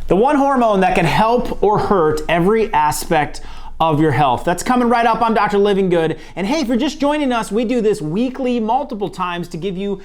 The one hormone that can help or hurt every aspect of your health. That's coming right up. I'm Dr. Livingood. And hey, if you're just joining us, we do this weekly, multiple times to give you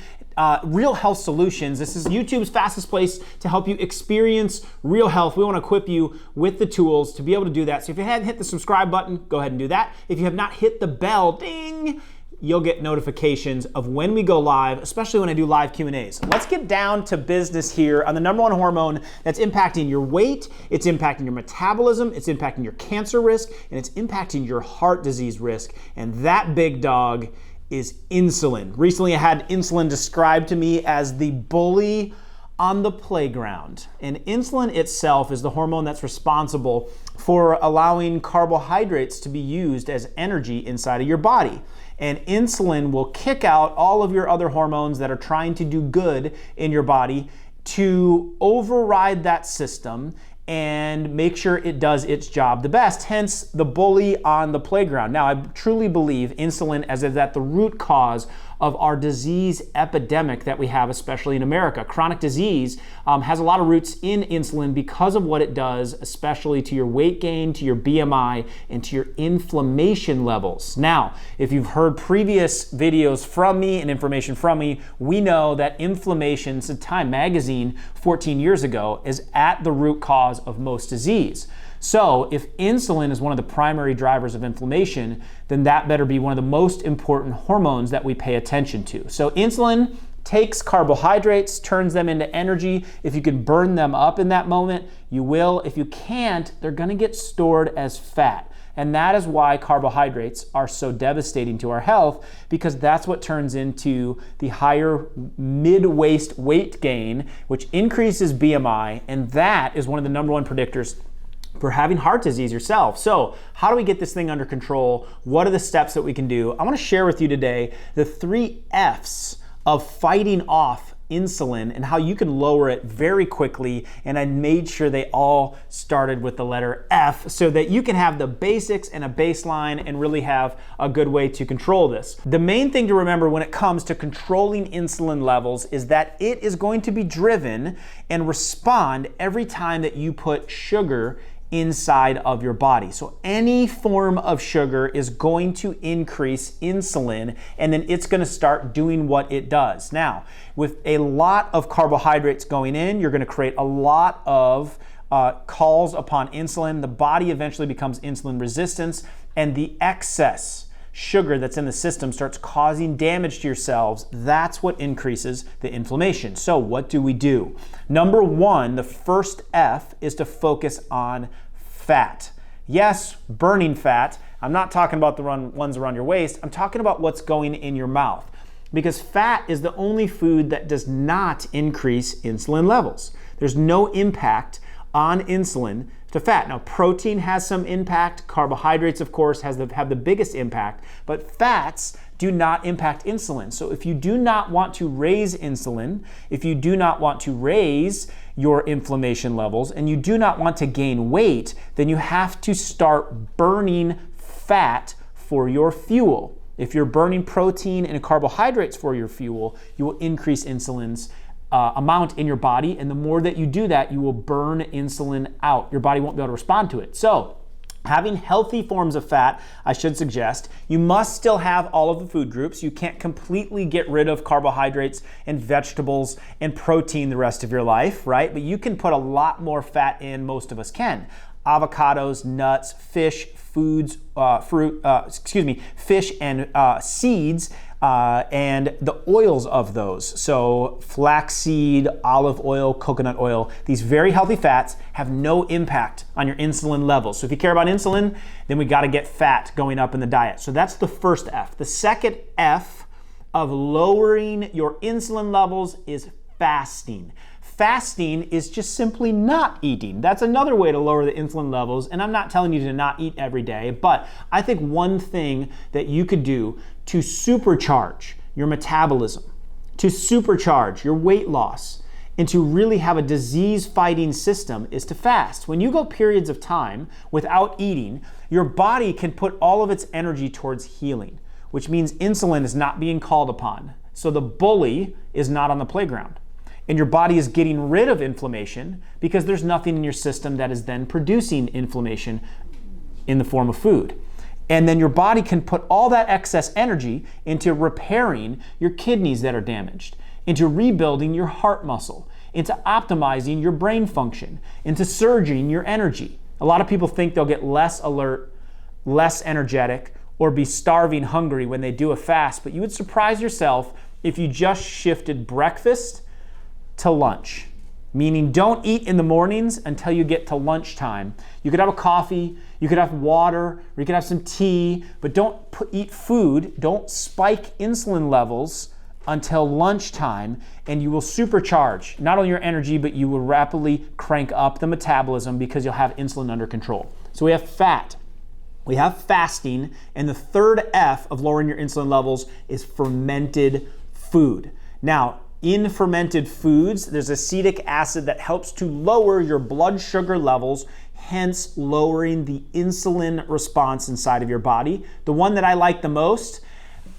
real health solutions. This is YouTube's fastest place to help you experience real health. We want to equip you with the tools to be able to do that. So if you hadn't hit the subscribe button, go ahead and do that. If you have not hit the bell, ding, you'll get notifications of when we go live, especially when I do live Q&As. Let's get down to business here on the number one hormone that's impacting your weight, it's impacting your metabolism, it's impacting your cancer risk, and it's impacting your heart disease risk. And that big dog is insulin. Recently I had insulin described to me as the bully on the playground. And insulin itself is the hormone that's responsible for allowing carbohydrates to be used as energy inside of your body. And insulin will kick out all of your other hormones that are trying to do good in your body to override that system and make sure it does its job the best, hence the bully on the playground. Now, I truly believe insulin is at the root cause of our disease epidemic that we have, especially in America. Chronic disease has a lot of roots in insulin because of what it does, especially to your weight gain, to your BMI, and to your inflammation levels. Now, if you've heard previous videos from me and information from me, we know that inflammation, since Time magazine 14 years ago, is at the root cause of most disease. So if insulin is one of the primary drivers of inflammation, then that better be one of the most important hormones that we pay attention to. So insulin takes carbohydrates, turns them into energy. If you can burn them up in that moment, you will. If you can't, they're gonna get stored as fat. And that is why carbohydrates are so devastating to our health, because that's what turns into the higher mid-waist weight gain, which increases BMI, and that is one of the number one predictors for having heart disease yourself. So how do we get this thing under control? What are the steps that we can do? I want to share with you today the 3 F's of fighting off insulin and how you can lower it very quickly. And I made sure they all started with the letter F so that you can have the basics and a baseline and really have a good way to control this. The main thing to remember when it comes to controlling insulin levels is that it is going to be driven and respond every time that you put sugar inside of your body. So any form of sugar is going to increase insulin, and then it's going to start doing what it does. Now, with a lot of carbohydrates going in, you're going to create a lot of calls upon insulin. The body eventually becomes insulin resistant, and the excess sugar that's in the system starts causing damage to your cells. That's what increases the inflammation. So what do we do? Number one, the first F is to focus on fat. Yes, burning fat. I'm not talking about the ones around your waist. I'm talking about what's going in your mouth, because fat is the only food that does not increase insulin levels. There's no impact on insulin to fat. Now, protein has some impact. Carbohydrates, of course, have the biggest impact, but fats do not impact insulin. So if you do not want to raise insulin, if you do not want to raise your inflammation levels, and you do not want to gain weight, then you have to start burning fat for your fuel. If you're burning protein and carbohydrates for your fuel, you will increase insulin's amount in your body, and the more that you do that, you will burn insulin out. Your body won't be able to respond to it. So having healthy forms of fat, I should suggest, you must still have all of the food groups. You can't completely get rid of carbohydrates and vegetables and protein the rest of your life, right? But you can put a lot more fat in, most of us can. Avocados, nuts, fish, fish and seeds, and the oils of those. So flaxseed, olive oil, coconut oil, these very healthy fats have no impact on your insulin levels. So if you care about insulin, then we got to get fat going up in the diet. So that's the first F. The second F of lowering your insulin levels is fasting. Fasting is just simply not eating. That's another way to lower the insulin levels. And I'm not telling you to not eat every day, but I think one thing that you could do to supercharge your metabolism, to supercharge your weight loss, and to really have a disease-fighting system is to fast. When you go periods of time without eating, your body can put all of its energy towards healing, which means insulin is not being called upon. So the bully is not on the playground. And your body is getting rid of inflammation because there's nothing in your system that is then producing inflammation in the form of food. And then your body can put all that excess energy into repairing your kidneys that are damaged, into rebuilding your heart muscle, into optimizing your brain function, into surging your energy. A lot of people think they'll get less alert, less energetic, or be starving hungry when they do a fast, but you would surprise yourself if you just shifted breakfast to lunch. Meaning don't eat in the mornings until you get to lunchtime. You could have a coffee, you could have water, or you could have some tea, but don't eat food, don't spike insulin levels until lunchtime, and you will supercharge not only your energy, but you will rapidly crank up the metabolism because you'll have insulin under control. So we have fat, we have fasting, and the third F of lowering your insulin levels is fermented food. Now, in fermented foods, there's acetic acid that helps to lower your blood sugar levels, hence lowering the insulin response inside of your body. The one that I like the most,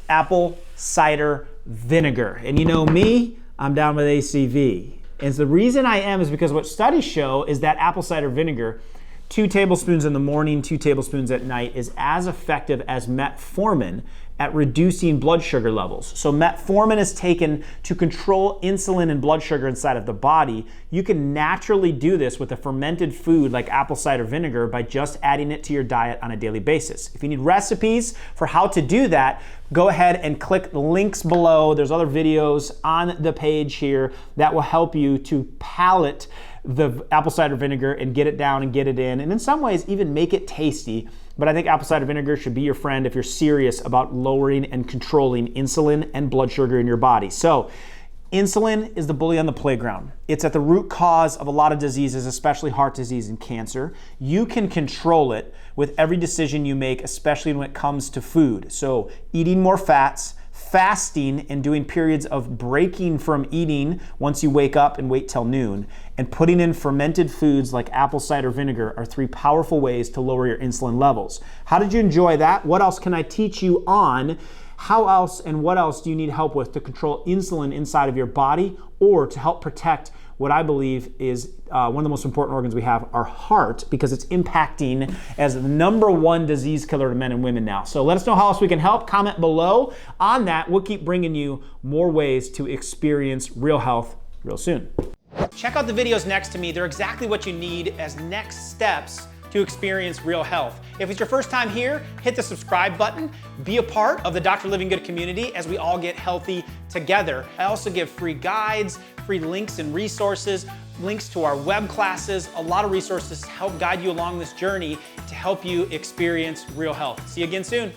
apple cider vinegar. And you know me, I'm down with ACV. And the reason I am is because what studies show is that apple cider vinegar, 2 tablespoons in the morning, 2 tablespoons at night, is as effective as metformin at reducing blood sugar levels. So metformin is taken to control insulin and blood sugar inside of the body. You can naturally do this with a fermented food like apple cider vinegar by just adding it to your diet on a daily basis. If you need recipes for how to do that, go ahead and click the links below. There's other videos on the page here that will help you to palate the apple cider vinegar and get it down and get it in, and in some ways even make it tasty. But I think apple cider vinegar should be your friend if you're serious about lowering and controlling insulin and blood sugar in your body. So insulin is the bully on the playground. It's at the root cause of a lot of diseases, especially heart disease and cancer. You can control it with every decision you make, especially when it comes to food. So eating more fats, fasting and doing periods of breaking from eating once you wake up and wait till noon, and putting in fermented foods like apple cider vinegar are 3 powerful ways to lower your insulin levels. How did you enjoy that? What else can I teach you on? How else and what else do you need help with to control insulin inside of your body, or to help protect what I believe is one of the most important organs we have, our heart, because it's impacting as the #1 disease killer to men and women now. So let us know how else we can help. Comment below on that. We'll keep bringing you more ways to experience real health real soon. Check out the videos next to me. They're exactly what you need as next steps to experience real health. If it's your first time here, hit the subscribe button. Be a part of the Dr. Livingood community as we all get healthy together. I also give free guides, free links and resources, links to our web classes, a lot of resources to help guide you along this journey to help you experience real health. See you again soon.